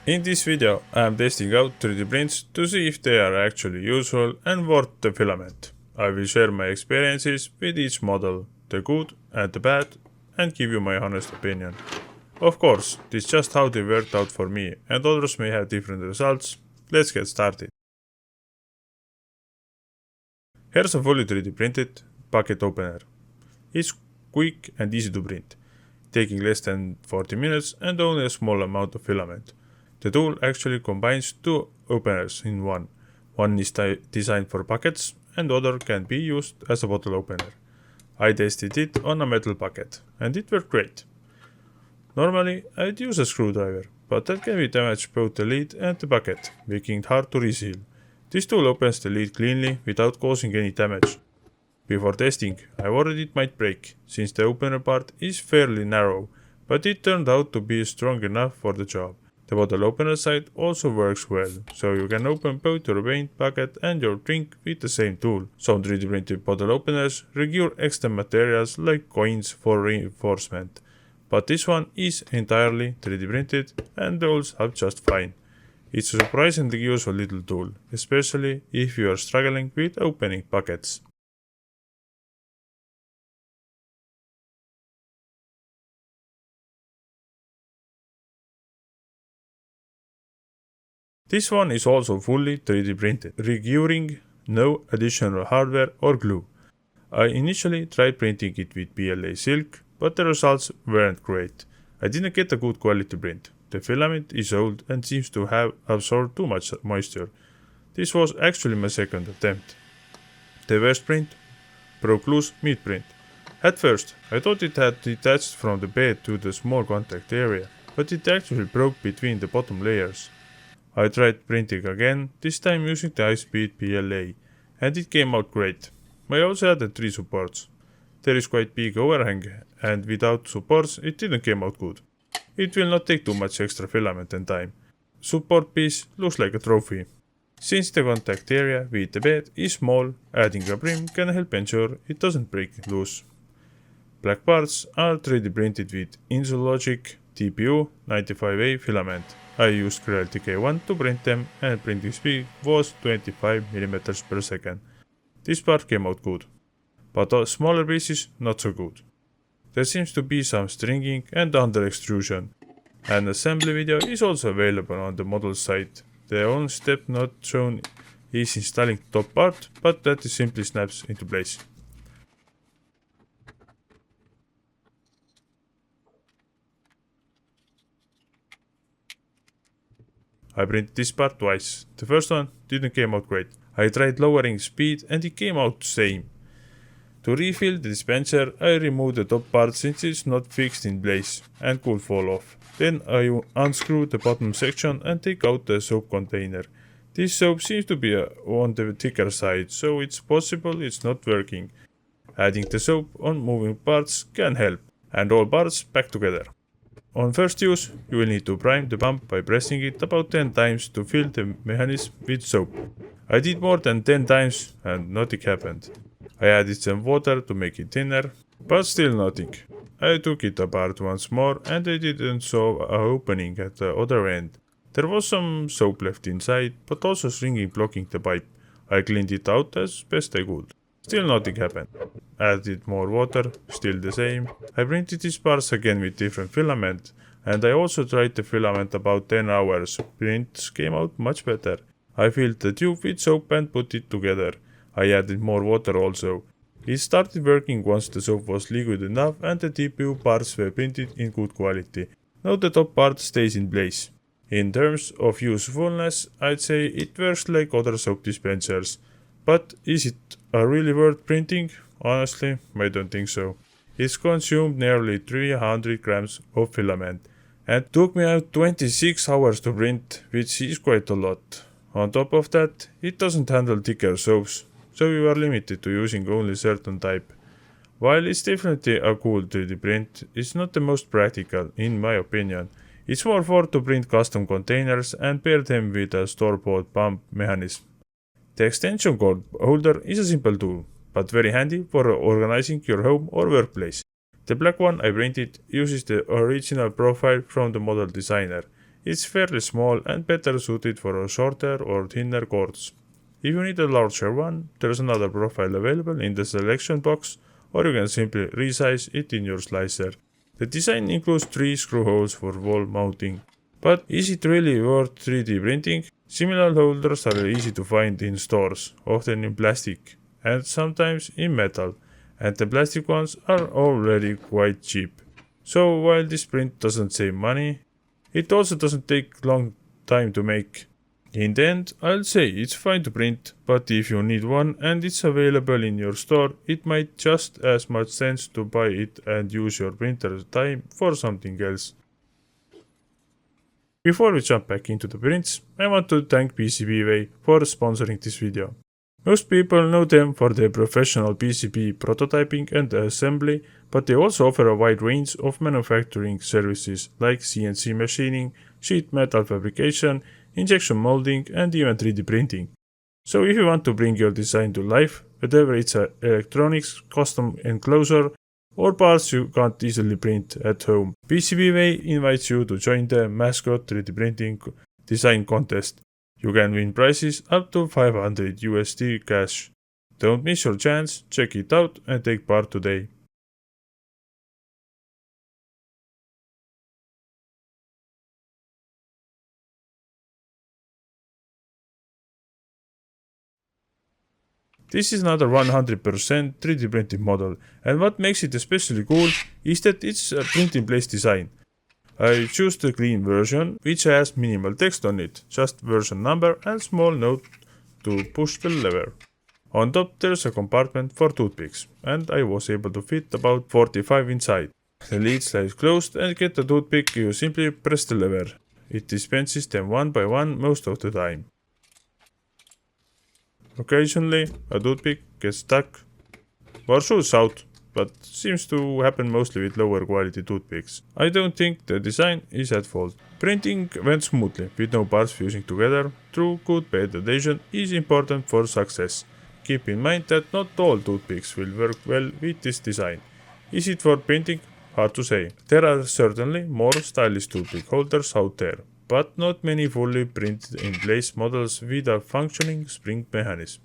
In this video, I am testing out 3D prints to see if they are actually useful and worth the filament. I will share my experiences with each model, the good and the bad, and give you my honest opinion. Of course, this is just how they worked out for me, and others may have different results. Let's get started. Here's a fully 3D printed bucket opener. It's quick and easy to print, taking less than 40 minutes and only a small amount of filament. The tool actually combines two openers in one. One is designed for buckets and other can be used as a bottle opener. I tested it on a metal bucket and it worked great. Normally I'd use a screwdriver, but that can damage both the lid and the bucket, making it hard to reseal. This tool opens the lid cleanly without causing any damage. Before testing, I worried it might break, since the opener part is fairly narrow, but it turned out to be strong enough for the job. The bottle opener side also works well, so you can open both your paint bucket and your drink with the same tool. Some 3D printed bottle openers require extra materials like coins for reinforcement, but this one is entirely 3D printed and holds up just fine. It's a surprisingly useful little tool, especially if you are struggling with opening buckets. This one is also fully 3D printed, requiring no additional hardware or glue. I initially tried printing it with PLA silk, but the results weren't great. I didn't get a good quality print. The filament is old and seems to have absorbed too much moisture. This was actually my second attempt. The worst print broke loose mid-print. At first, I thought it had detached from the bed to the small contact area, but it actually broke between the bottom layers. I tried printing again, this time using the high-speed PLA, and it came out great. I also added 3 supports. There is quite big overhang, and without supports it didn't come out good. It will not take too much extra filament and time. Support piece looks like a trophy. Since the contact area with the bed is small, adding a brim can help ensure it doesn't break loose. Black parts are 3D printed with Insulogic TPU 95A filament. I used Creality K1 to print them and printing speed was 25 mm per second. This part came out good, but smaller pieces not so good. There seems to be some stringing and under extrusion. An assembly video is also available on the model site. The only step not shown is installing the top part, but that simply snaps into place. I printed this part twice. The first one didn't come out great. I tried lowering speed and it came out same. To refill the dispenser, I removed the top part since it's not fixed in place and could fall off. Then I unscrew the bottom section and take out the soap container. This soap seems to be on the thicker side, so it's possible it's not working. Adding the soap on moving parts can help, and all parts back together. On first use, you will need to prime the pump by pressing it about 10 times to fill the mechanism with soap. I did more than 10 times and nothing happened. I added some water to make it thinner, but still nothing. I took it apart once more and I didn't saw an opening at the other end. There was some soap left inside, but also stringing blocking the pipe. I cleaned it out as best I could. Still nothing happened. Added more water, still the same. I printed these parts again with different filament, and I also tried the filament about 10 hours. Prints came out much better. I filled the tube with soap and put it together. I added more water also. It started working once the soap was liquid enough and the TPU parts were printed in good quality. Now the top part stays in place. In terms of usefulness, I'd say it works like other soap dispensers. But is it really worth printing? Honestly, I don't think so. It's consumed nearly 300 grams of filament and took me out 26 hours to print, which is quite a lot. On top of that, it doesn't handle thicker soaps, so you are limited to using only certain type. While it's definitely a cool 3D print, it's not the most practical, in my opinion. It's more for to print custom containers and pair them with a store-bought pump mechanism. The extension cord holder is a simple tool, but very handy for organizing your home or workplace. The black one I printed uses the original profile from the model designer. It's fairly small and better suited for shorter or thinner cords. If you need a larger one, there's another profile available in the selection box, or you can simply resize it in your slicer. The design includes 3 screw holes for wall mounting. But is it really worth 3D printing? Similar holders are easy to find in stores, often in plastic, and sometimes in metal, and the plastic ones are already quite cheap. So while this print doesn't save money, it also doesn't take long time to make. In the end, I'll say it's fine to print, but if you need one and it's available in your store, it might just as much sense to buy it and use your printer time for something else. Before we jump back into the prints, I want to thank PCBWay for sponsoring this video. Most people know them for their professional PCB prototyping and assembly, but they also offer a wide range of manufacturing services like CNC machining, sheet metal fabrication, injection molding, and even 3D printing. So if you want to bring your design to life, whether it's electronics, custom enclosure, or parts you can't easily print at home, PCBWay invites you to join the Mascot 3D printing design contest. You can win prizes up to $500 USD cash. Don't miss your chance, check it out and take part today. This is another 100% 3D printed model, and what makes it especially cool is that it's a print-in-place design. I choose the clean version, which has minimal text on it, just version number and small note to push the lever. On top there's a compartment for toothpicks, and I was able to fit about 45 inside. The lid slides closed, and to get the toothpick you simply press the lever. It dispenses them one by one most of the time. Occasionally a toothpick gets stuck or shoots out, but seems to happen mostly with lower quality toothpicks. I don't think the design is at fault. Printing went smoothly, with no parts fusing together. True good bed adhesion is important for success. Keep in mind that not all toothpicks will work well with this design. Is it for printing? Hard to say. There are certainly more stylish toothpick holders out there, but not many fully print-in-place models with a functioning spring mechanism.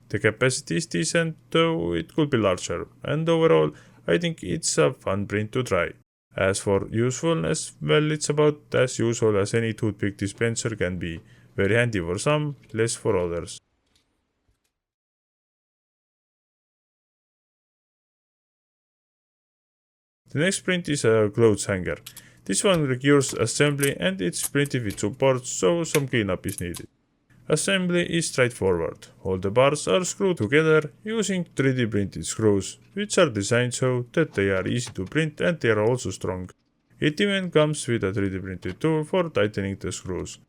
The capacity is decent, though it could be larger, and overall, I think it's a fun print to try. As for usefulness, well, it's about as useful as any toothpick dispenser can be. Very handy for some, less for others. The next print is a clothes hanger. This one requires assembly and it's printed with supports, so some cleanup is needed. Assembly is straightforward. All the bars are screwed together using 3D printed screws, which are designed so that they are easy to print and they are also strong. It even comes with a 3D printed tool for tightening the screws.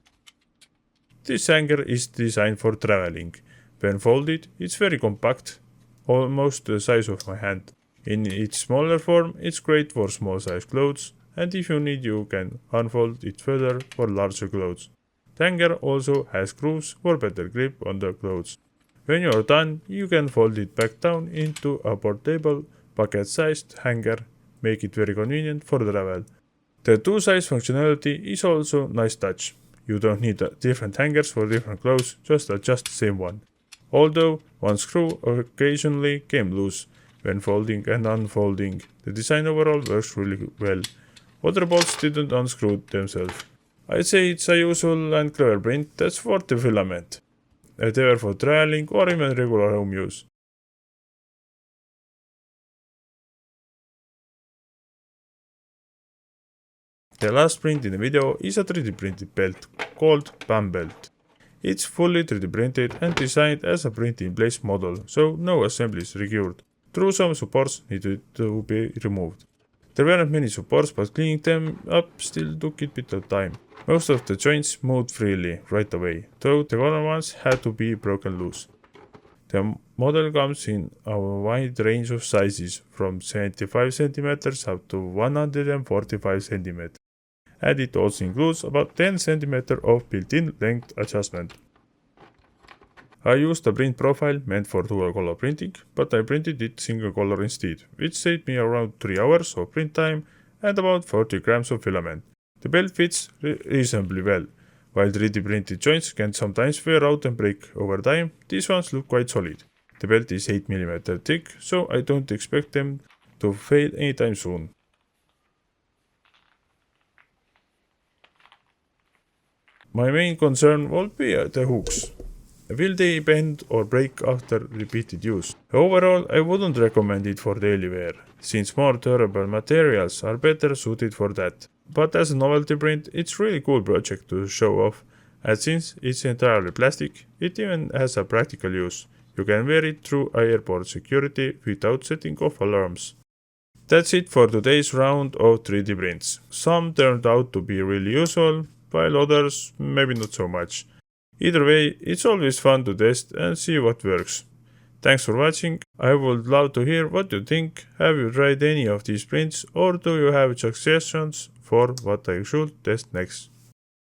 This hanger is designed for traveling. When folded, it's very compact, almost the size of my hand. In its smaller form, it's great for small size clothes, and if you need you can unfold it further for larger clothes. The hanger also has grooves for better grip on the clothes. When you are done, you can fold it back down into a portable, pocket-sized hanger, make it very convenient for travel. The two-size functionality is also a nice touch. You don't need different hangers for different clothes, just adjust the same one. Although one screw occasionally came loose when folding and unfolding, the design overall works really well. Other bolts didn't unscrew themselves. I'd say it's a useful and clever print that's worth the filament, either for traveling or even regular home use. The last print in the video is a 3D printed belt called Bambelt. It's fully 3D printed and designed as a print-in-place model, so no assembly is required. Though some supports needed to be removed. There weren't many supports, but cleaning them up still took a bit of time. Most of the joints moved freely right away, though the corner ones had to be broken loose. The model comes in a wide range of sizes, from 75 cm up to 145 cm, and it also includes about 10 cm of built-in length adjustment. I used a print profile meant for dual color printing, but I printed it single color instead, which saved me around 3 hours of print time and about 40 grams of filament. The belt fits reasonably well. While 3D printed joints can sometimes wear out and break over time, these ones look quite solid. The belt is 8mm thick, so I don't expect them to fail anytime soon. My main concern will be the hooks. Will they bend or break after repeated use? Overall, I wouldn't recommend it for daily wear, since more durable materials are better suited for that. But as a novelty print, it's really cool project to show off, and since it's entirely plastic, it even has a practical use. You can wear it through airport security without setting off alarms. That's it for today's round of 3D prints. Some turned out to be really useful, while others maybe not so much. Either way, it's always fun to test and see what works. Thanks for watching. I would love to hear what you think. Have you tried any of these prints, or do you have suggestions for what I should test next?